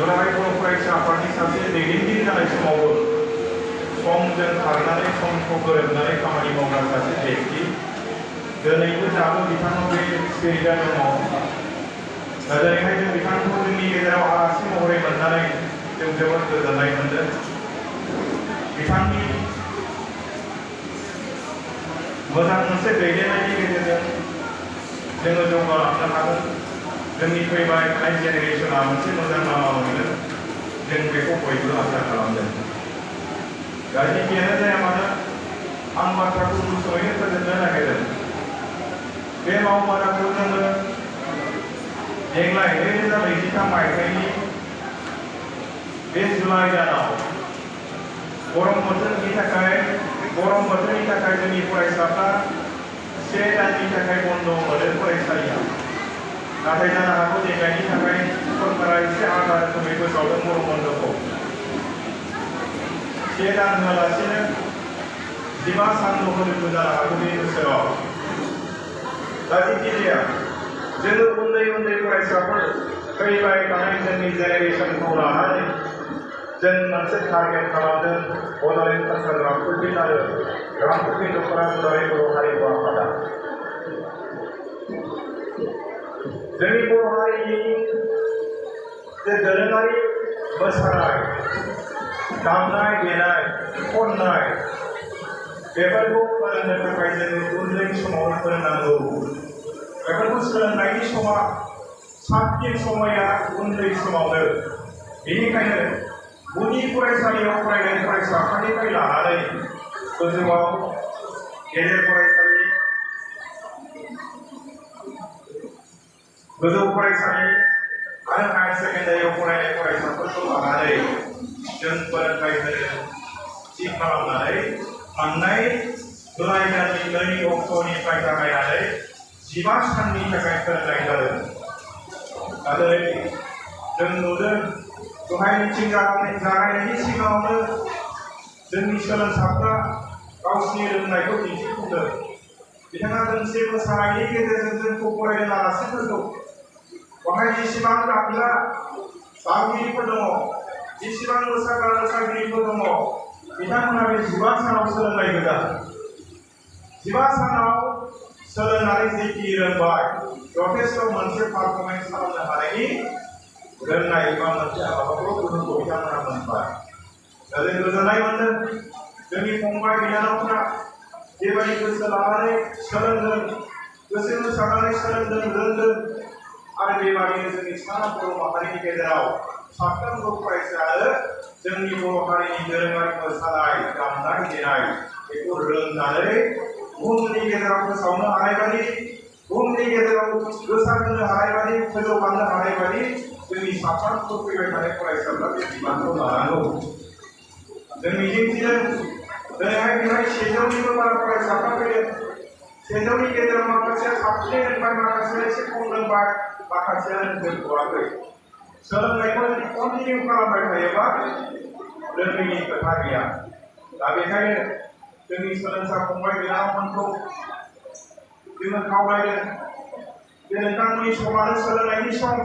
दुलाराय बर' फरायसा आफादनि सासे दैदेनगिरि जानाय समावबो समजों खारनानै समखौ गोरोबनानै खामानि मावग्रा सासे बेक्ति दिनैबो दाबो बिथांनाव बे स्पिरिटआ दङ। दिनैहाय जों बिथांखौ जोंनि गेजेराव आलासि महरै मोननानै जों जोबोद गोजोननाय मोनदों। बिथांनि मोजां मोनसे दैदेननायनि गेजेरजों जोङो जौगालांनो हागोन। जोंनि फैबाय थानाय जेनेरेसना मोनसे मोजां लामा मोनगोन, जों बेखौ बयबो आसा खालामदों। दा जिखियानो जाया मानो आं बाथ्राखौ गुसुङैनो फोजोबनो नागिरदों। बे मावबादाखौ जोङो देग्लाय 2023 मायथाइनि बे जुलाइ दानाव गरम बोथोरनि थाखाय जोंनि फरायसाफ्रा 1 दाननि थाखाय बन्द मोनो फरायसालिया। नाथाय जानो हागौ देग्लायनि थाखाय सरकारा एसे आलादा रोखोमै फोसावदों गरम बन्दखौ। 1 दान होआलासिनो 15 सानल' होनो जानो हागौ बे बोसोराव। दा जिखिजाया जोङो उन्दै फरायसाफोर फैबाय थानाय जोंनि जेनेरेसनखौ लानानै जों मोनसे टारगेट खालामदों बड'लेण्ड सरकार रामफुरफिन आरो रामफुरफिन दख'रा दुलाराय बर' हारिमु आफादा। जोंनि बर' हारिनि जे दोरोङारि मोसानाय, दामनाय देनाय, खननाय बेफोरखौ फोरोंनो थाखाय जोङो उन्दै समावनो फोरोंनांगौ। बेफोरखौ सोलोंनायनि समा साबसिन समाया उन्दै समावनो। बेनिखायनो गुदि फरायसालियाव फरायनाय फरायसाफोरनिफ्राय लानानै गोजौआव गेजेर फरायसालि, गोजौ फरायसालि आरो हायार सेकेन्डारियाव फरायनाय फरायसाफोरखौ लानानै जों फोरोंथाय होनो थि खालामनानै थांनाय जुलाइ दाननि 2 अक्ट'निफ्राय जागायनानै 15 साननि थाखाय फोरोंनाय जादों। आरो जों नुदों दहाय मिटिं जागायनायनि सिगाङावनो जोंनि सोलोंसाफ्रा गावसिनि रोंनायखौ दिन्थिफुंदों। बिथाङा दोंसे मोसानायनि गेजेरजों जोंखौ फरायनो आलासिफोरखौ बेवहाय जेसेबां दामग्रा दामगिरिफोर दङ, जेसेबां मोसाग्रा मोसागिरिफोर दङ, बिथांमोना बे 15 सानाव सोलोंनाय गोजा। 15 सानाव सोलोंनानै जिखिनि रोंबाय जथेस्थ' मोनसे पारफरमेन्स खालामनो हानायनि रोंनाय एबा मोनसे हाबाफारिखौ गोहोखौ बिथांमोना मोनबाय। दा जों गोजोननाय मोनदों जोंनि फंबाय बिनानावफ्रा बेबायदि गोसो लानानै सोलोंदों, गोसो होसारनानै सोलोंदों, रोंदों आरो बेबायदिनो जोंनि सारा बर' माहारिनि गेजेराव साफ्रोमबो फरायसायानो जोंनि बर' हारिनि दोरोङारि मोसानाय, दामनाय देनाय बेखौ रोंनानै बुहुमनि गेजेराव फोसावनो हानाय बायदि, बुहुमनि गेजेराव गोसारहोनो हानाय बायदि, फोजौलांनो हानाय बायदि जोंनि साफ्रोमबो फैबाय थानाय फरायसाफ्रा बे बिबानखौ लानांगौ। जों मिजिंथिदों दिनैहाय बेवहाय 100निबो बारा फरायसाफ्रा फैदों। 100नि गेजेराव माखासेया साबसिन रोंबाय, माखासेया एसे खम रोंबाय, माखासेया रोंजोबथ'वाखै। सोलोंनायखौ जुदि कन्टिनिउ खालामबाय थायोबा रोङैनि खोथा गैया। दा बेखायनो जोंनि सोलोंसा फंबाय बिनानावमोनखौ जोङो खावलायदों जे नोंथांमोननि समानो सोलोंनायनि सम।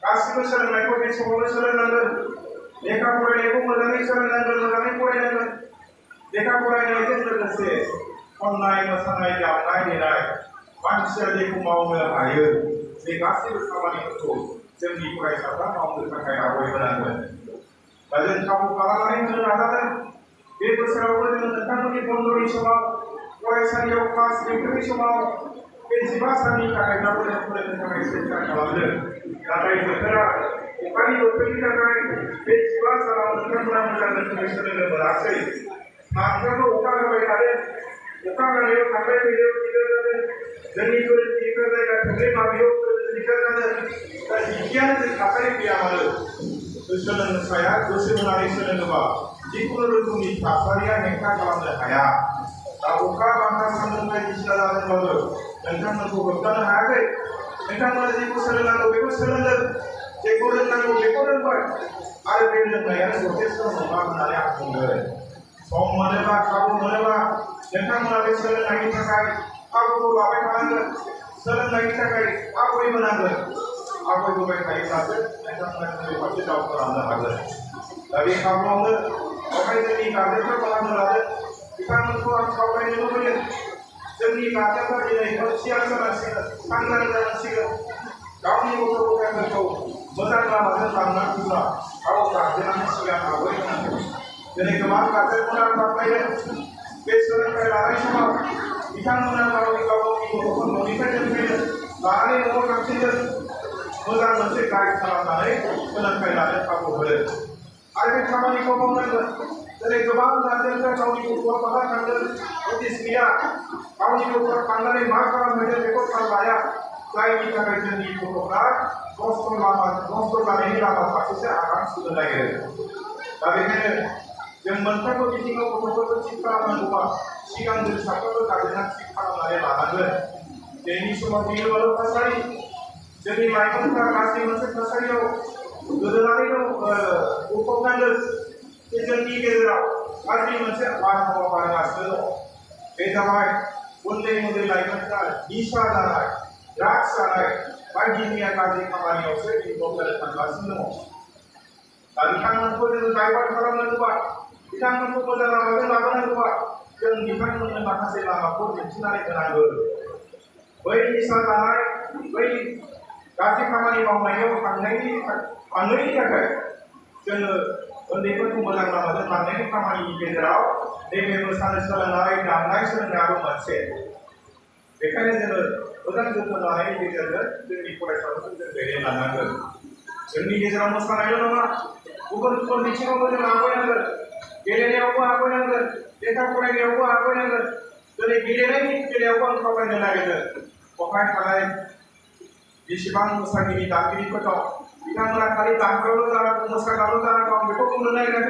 गासिबो सोलोंनायखौ बे समावनो सोलोंनांगोन। लेखा फरायनायखौ मोजाङै सोलोंनांगोन, मोजाङै फरायनांगोन। लेखा फरायनायजों लोगोसे खननाय, मोसानाय, दामनाय देनाय मानसिया जेखौ मावनो हायो बे गासैबो खामानिफोरखौ जोंनि फरायसाफ्रा मावनो थाखाय आवगायबोनांगोन। दा जों खाबु खालामनानै होनो नाजादों। बे बोसोरावबो जोङो नोंथांमोननि बन्द'नि समाव, फरायसालियाव क्लास गैथ'यै समाव बे 15 साननि थाखायब्लाबो जों फोरोंनो थाखाय सेस्था खालामदों। नाथाय बोथोरा अखानि बोथोरनि थाखाय बे 15 सानाव नोंथांमोना मोजां रोखोमै सोलोंनो मोनाखै। सानफ्रोमबो अखा हाबाय थादों। अखा हानायाव थांलाय फैलायाव दिगदार जादों। जोंनि फोरोंगिरिफ्रा जायगा थोब्ले माब्लेयाव दिगदार जादों। दा जिखियानो जों थासारि गैया मानो सोलोंसाया गोसो होनानै सोलोङोबा जिखुनु रोखोमनि थासारिया हेंथा खालामनो हाया। दा अखा बांखा सान्दुं बायदिसिना जादोंब्लाबो नोंथांमोनखौ होबथानो हायाखै। नोंथांमोना जेखौ सोलोंनांगौ बेखौ सोलोंदों, जेखौ रोंनांगौ बेखौ रोंबाय आरो बे रोंनायानो जथेस्थ नङा होननानै आं बुंगोन। सम मोनोबा, खाबु मोनोबा नोंथांमोना बे सोलोंनायनि थाखाय खाबुखौ लाबाय थानांगोन, सोलोंनायनि थाखाय आवगायबोनांगोन। आवगायबोबाय थायोब्लासो नोंथांमोना जोंनि फारसे दावखोलांनो हागोन। दा बे खाबुआवनो बेवहाय जोंनि गारजेनफोर बाहागो लादों। बिथांमोनखौ आं खावलायनो लुबैयो, जोंनि गारजेनफ्रा दिनै थियार जानांसिगोन, सांग्रां जानांसिगोन। गावनि गथ' गथायफोरखौ मोजां लामाजों लांनांगौब्ला गाव गारजेनानो सिगां आवगायनांगोन। दिनै गोबां गारजेनफोरा बाख्नायदों बे सोलोंथाइ लानाय समाव बिथांमोना गावनि गथ'फोर न'निफ्राय दोनफैदों, लानानै न'आव थांफिनदों, मोजां मोनसे गाइड खालामनानै सोलोंथाइ लानो खाबु होदों। आरो बे खामानिखौ मावनांगोन। दिनै गोबां गारजेनफ्रा गावनि गथ'आ बहा थांदों नटिस गैया, गावनि गथ'आ थांनानै मा खालामहैदों बेखौ थाल लाया, जायनि थाखाय जोंनि गथ'फ्रा नस्थ' जानायनि लामा फारसेसो आगान सुरनो नागिरो। दा बेखायनो जों मोनफ्रोमबो बिथिङाव गथ'फोरखौ थिग खालामनांगौबा सिगां जों साफ्रोमबो गारजेना थिग खालामनानै लानांगोन। दिनैनि समाव गिलु-बालु थासारि, जोंनि लाइमोनफ्रा गाज्रि मोनसे थासारियाव गोदोनानै गफबनांगोन। जोंनि गेजेराव गाज्रि मोनसे बारहावा बारगासिनो दङ। बे जाबाय उन्दै उन्दै लाइमोनफ्रा निसा जानाय, ड्राग्स जानाय, बायदि मैया गाज्रि खामानियावसो इनभल्भ जानो थांगासिनो दङ। दा बिथांमोनखौ जोङो डाइभार्ट खालामनांगौबा, बिथांमोनखौ मोजां लामाजों लाबोनांगौबा जों बिथांमोननो माखासे लामाखौ दिन्थिनानै होनांगोन। बै निसा जानाय, बै गाज्रि खामानि मावनायाव थांनायनि थाखाय जोङो उन्दैफोरखौ मोजां लामाजों लांनायनि खामानिनि गेजेराव नैबे मोसानो सोलोंनाय, दामनाय सोलोंनायाबो मोनसे। बेखायनो जोङो मोजां जोथोन लानायनि गेजेरजों जोंनि फरायसाफोरखौ जों दैदेनलांनांगोन। जोंनि गेजेराव मोसानायल' नङा, गुबुन गुबुन बिथिङावबो जों आवगायनांगोन। गेलेनायावबो आवगायनांगोन, लेखा फरायनायावबो आवगायनांगोन। दिनै गेलेनायनि बेलायावबो आं खावलायनो नागिरदों, बेवहाय थानाय जेसेबां मोसागिरि दामगिरिफोर दं, बिथांमोना खालि दामग्राल' जानांगौ, मोसाग्राल' जानांगौ आं बेखौ बुंनो नागिराखै।